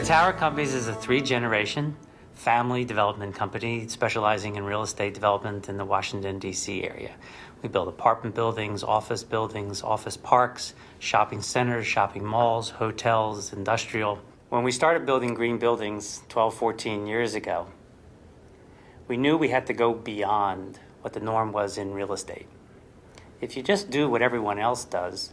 Tower Companies is a 3-generation family development company specializing in real estate development in the Washington, D.C. area. We build apartment buildings, office parks, shopping centers, shopping malls, hotels, industrial. When we started building green buildings 12, 14 years ago, we knew we had to go beyond what the norm was in real estate. If you just do what everyone else does,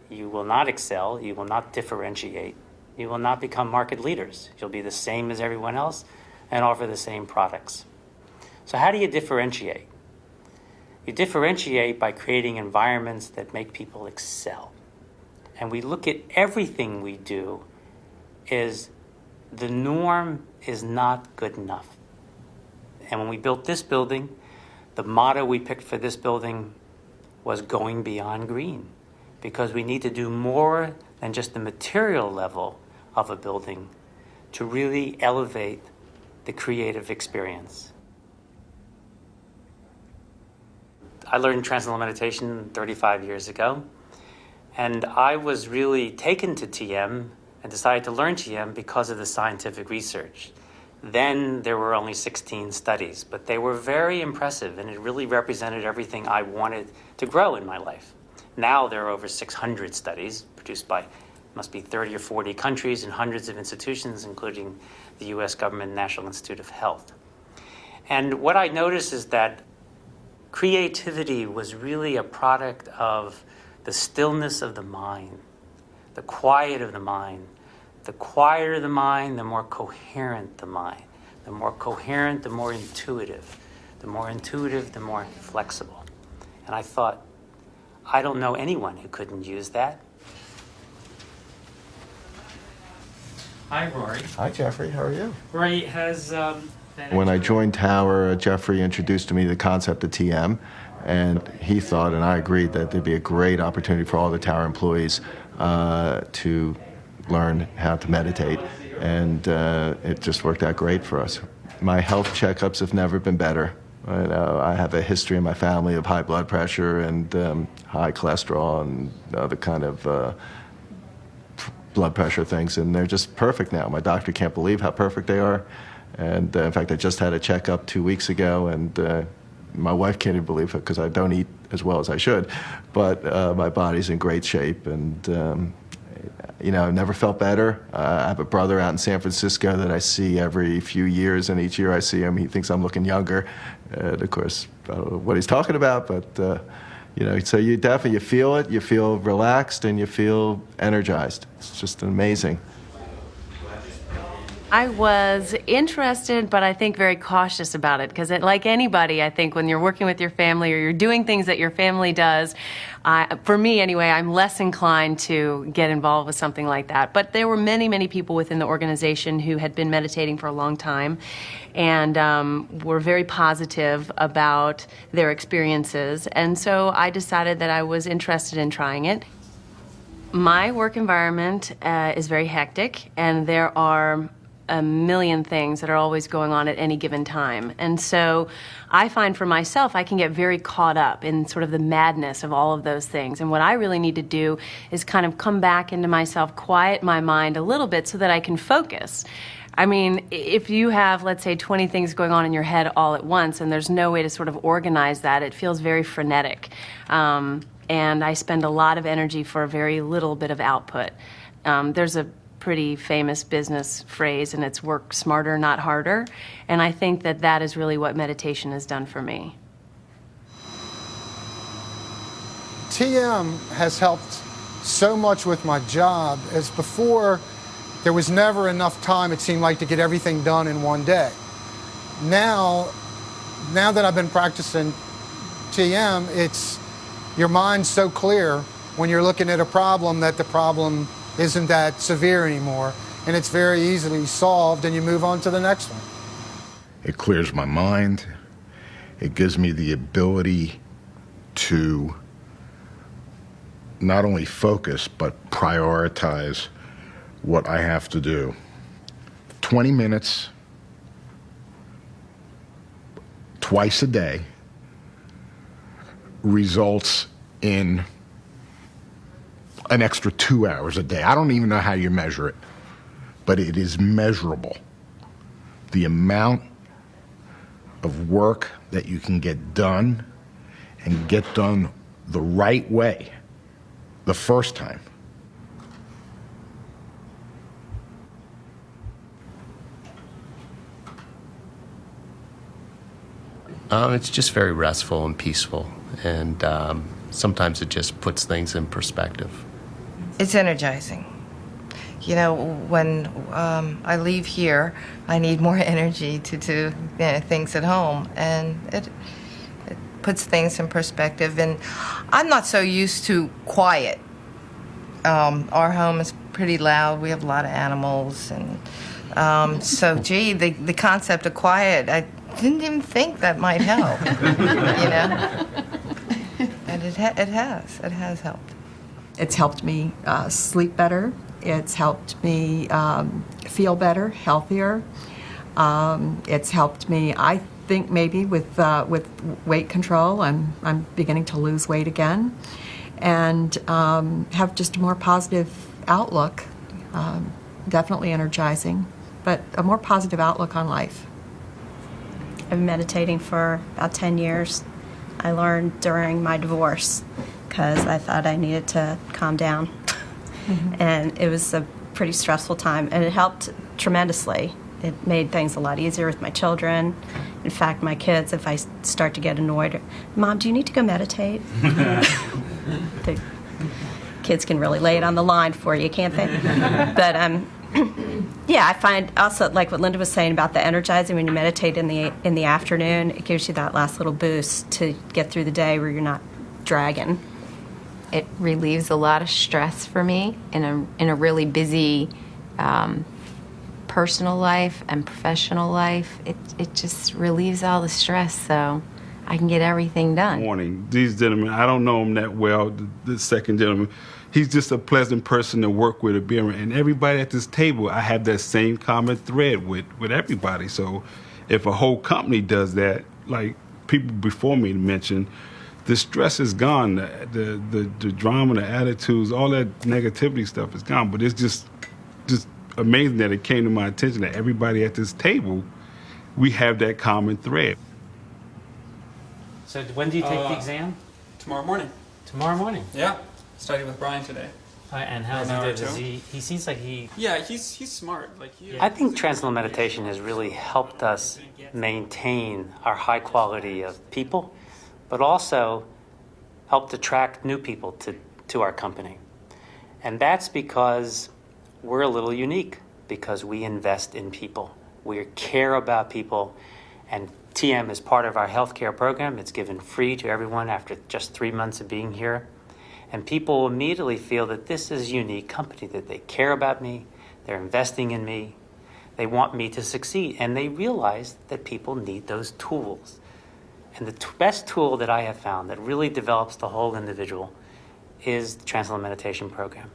you will not excel, you will not differentiate, you will not become market leaders. You'll be the same as everyone else and offer the same products. So how do you differentiate? You differentiate by creating environments that make people excel. And we look at everything we do as the norm is not good enough. And when we built this building, the motto we picked for this building was going beyond green, because we need to do more than just the material level of a building to really elevate the creative experience. I learned Transcendental Meditation 35 years ago, and I was really taken to TM and decided to learn TM because of the scientific research. Then there were only 16 studies, but they were very impressive, and it really represented everything I wanted to grow in my life. Now there are over 600 studies produced by must be 30 or 40 countries and hundreds of institutions, including the US government National Institute of Health. And what I noticed is that creativity was really a product of the stillness of the mind, the quiet of the mind. The quieter the mind, the more coherent the mind. The more coherent, the more intuitive. The more intuitive, the more flexible. And I thought, I don't know anyone who couldn't use that. Hi, Rory. Hi, Jeffrey. How are you? Rory has... When I joined Tower, Jeffrey introduced to me the concept of TM, and he thought, and I agreed, that there'd be a great opportunity for all the Tower employees to learn how to meditate, and it just worked out great for us. My health checkups have never been better. I have a history in my family of high blood pressure and high cholesterol and other kind of blood pressure things, and they're just perfect now. My doctor can't believe how perfect they are. And in fact, I just had a checkup 2 weeks ago, and my wife can't even believe it because I don't eat as well as I should. But my body's in great shape, and I've never felt better. I have a brother out in San Francisco that I see every few years, and each year I see him, he thinks I'm looking younger. And of course, I don't know what he's talking about, but so you definitely, you feel it, you feel relaxed, and you feel energized. It's just amazing. I was interested, but I think very cautious about it, because like anybody, I think when you're working with your family or you're doing things that your family does, for me anyway, I'm less inclined to get involved with something like that. But there were many, many people within the organization who had been meditating for a long time and were very positive about their experiences. And so I decided that I was interested in trying it. My work environment is very hectic, and there are a million things that are always going on at any given time. And so I find for myself, I can get very caught up in sort of the madness of all of those things. And what I really need to do is kind of come back into myself, quiet my mind a little bit so that I can focus. I mean, if you have, let's say, 20 things going on in your head all at once, and there's no way to sort of organize that, it feels very frenetic. And I spend a lot of energy for a very little bit of output. There's a pretty famous business phrase, and it's work smarter, not harder. And I think that that is really what meditation has done for me. TM has helped so much with my job, as before there was never enough time, it seemed like, to get everything done in one day. Now that I've been practicing TM, it's your mind's so clear when you're looking at a problem that the problem isn't that severe anymore, and it's very easily solved, and you move on to the next one. It clears my mind. It gives me the ability to not only focus, but prioritize what I have to do. 20 minutes, twice a day, results in an extra 2 hours a day. I don't even know how you measure it, but it is measurable. The amount of work that you can get done and get done the right way the first time. It's just very restful and peaceful, and sometimes it just puts things in perspective. It's energizing. You know, when I leave here, I need more energy to do things at home, and it puts things in perspective. And I'm not so used to quiet. Our home is pretty loud. We have a lot of animals, and so, gee, the concept of quiet, I didn't even think that might help. You know, and it has helped. It's helped me sleep better. It's helped me feel better, healthier. It's helped me, I think, maybe with weight control. I'm beginning to lose weight again, and have just a more positive outlook. Definitely energizing, but a more positive outlook on life. I've been meditating for about 10 years. I learned during my divorce because I thought I needed to calm down. Mm-hmm. And it was a pretty stressful time, and it helped tremendously. It made things a lot easier with my children. In fact, my kids, if I start to get annoyed, Mom, do you need to go meditate? The kids can really lay it on the line for you, can't they? But yeah, I find also, like what Lynda was saying about the energizing, when you meditate in the afternoon, it gives you that last little boost to get through the day where you're not dragging. It relieves a lot of stress for me in a really busy personal life and professional life. It just relieves all the stress, so I can get everything done. Morning. These gentlemen, I don't know them that well, the second gentleman. He's just a pleasant person to work with, to be around. And everybody at this table, I have that same common thread with everybody. So if a whole company does that, like people before me mentioned, the stress is gone, the drama, the attitudes, all that negativity stuff is gone. But it's just amazing that it came to my attention that everybody at this table, we have that common thread. So when do you take the exam? Tomorrow morning. Tomorrow morning? Yeah. Studied with Brian today. And how's he? He seems like he... Yeah, he's smart. Like I think Transcendental Meditation has really helped us maintain our high quality of people, but also helped attract new people to our company. And that's because we're a little unique, because we invest in people. We care about people, and TM is part of our healthcare program. It's given free to everyone after just 3 months of being here. And people immediately feel that this is a unique company, that they care about me, they're investing in me, they want me to succeed, and they realize that people need those tools. And the best tool that I have found that really develops the whole individual is the Transcendental Meditation program.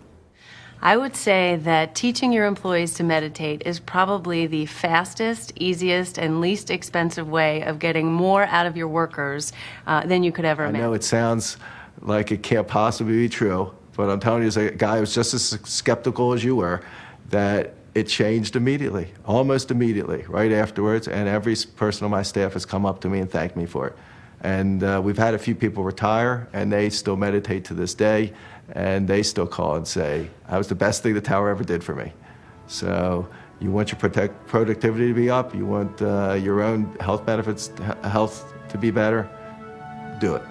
I would say that teaching your employees to meditate is probably the fastest, easiest, and least expensive way of getting more out of your workers than you could ever imagine. I know it sounds like it can't possibly be true, but I'm telling you, as a guy who's just as skeptical as you were, that it changed immediately, almost immediately, right afterwards, and every person on my staff has come up to me and thanked me for it. And we've had a few people retire, and they still meditate to this day, and they still call and say, that was the best thing the tower ever did for me. So you want your productivity to be up, you want your own health benefits, health to be better, do it.